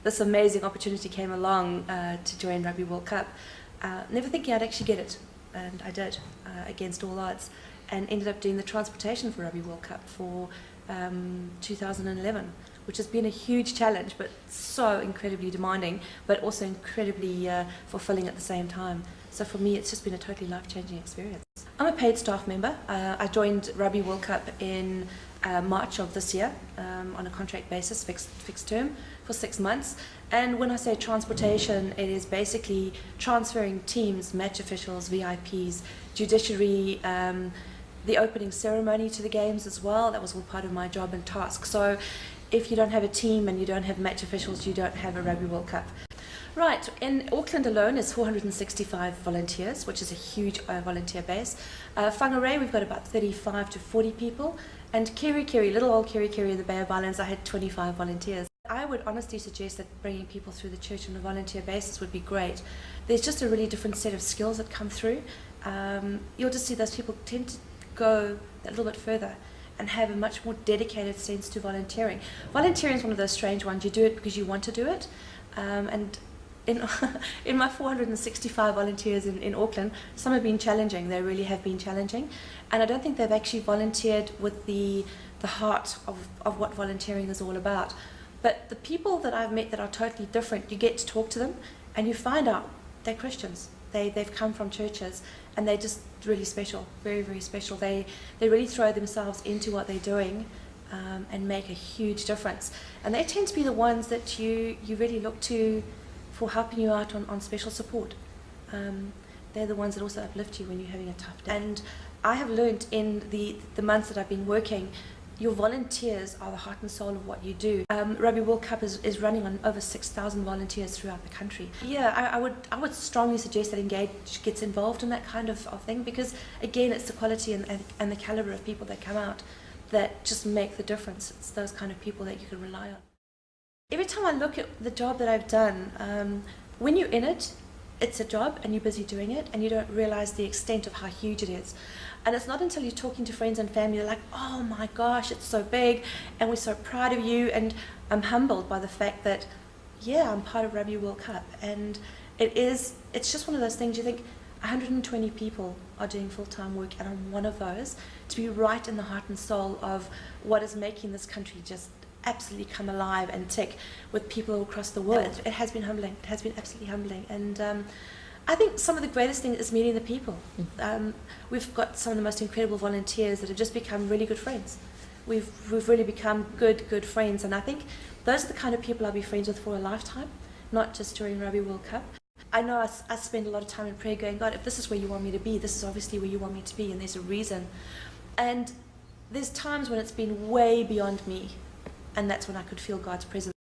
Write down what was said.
this amazing opportunity came along to join Rugby World Cup, never thinking I'd actually get it, and I did, against all odds, and ended up doing the transportation for Rugby World Cup for 2011, which has been a huge challenge, but so incredibly demanding, but also incredibly fulfilling at the same time. So for me, it's just been a totally life-changing experience. I'm a paid staff member. I joined Rugby World Cup in March of this year on a contract basis, fixed term, for 6 months. And when I say transportation, it is basically transferring teams, match officials, VIPs, judiciary, the opening ceremony to the games as well. That was all part of my job and task. So if you don't have a team and you don't have match officials, you don't have a Rugby World Cup. Right, in Auckland alone is 465 volunteers, which is a huge volunteer base. Whangarei, we've got about 35 to 40 people. And Kiri, little old Kiri in the Bay of Islands, I had 25 volunteers. I would honestly suggest that bringing people through the church on a volunteer basis would be great. There's just a really different set of skills that come through. You'll just see those people tend to go a little bit further and have a much more dedicated sense to volunteering. Volunteering is one of those strange ones. You do it because you want to do it. And in my 465 volunteers in Auckland, some have been challenging. They really have been challenging. And I don't think they've actually volunteered with the heart of what volunteering is all about. But the people that I've met that are totally different, you get to talk to them and you find out they're Christians. They've come from churches and they're just really special, very, very special. They really throw themselves into what they're doing and make a huge difference. And they tend to be the ones that you really look to for helping you out on special support. They're the ones that also uplift you when you're having a tough day. And I have learned in the months that I've been working, your volunteers are the heart and soul of what you do. Rugby World Cup is running on over 6,000 volunteers throughout the country. Yeah, I would strongly suggest that Engage gets involved in that kind of thing, because again, it's the quality and the caliber of people that come out that just make the difference. It's those kind of people that you can rely on. Every time I look at the job that I've done, when you're in it, it's a job and you're busy doing it and you don't realize the extent of how huge it is. And it's not until you're talking to friends and family, they're like, oh my gosh, it's so big and we're so proud of you. And I'm humbled by the fact that, yeah, I'm part of Rugby World Cup. And it's just one of those things you think, 120 people are doing full-time work, and I'm one of those, to be right in the heart and soul of what is making this country just absolutely come alive and tick with people all across the world. It has been humbling. It has been absolutely humbling. And I think some of the greatest thing is meeting the people. We've got some of the most incredible volunteers that have just become really good friends. We've really become good friends, and I think those are the kind of people I'll be friends with for a lifetime, not just during Rugby World Cup. I know I spend a lot of time in prayer going, God, if this is where you want me to be, this is obviously where you want me to be, and there's a reason. And there's times when it's been way beyond me, and that's when I could feel God's presence.